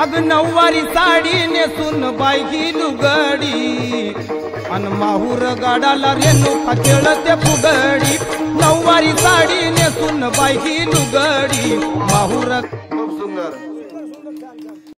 अग नऊवारी साडी नेसून बाई ही लुगडी अन माहूर गाडाला रेणुका खेळते फुगडी नऊवारी साडी नेसून बाई ही लुगडी माहूर खूप सुंदर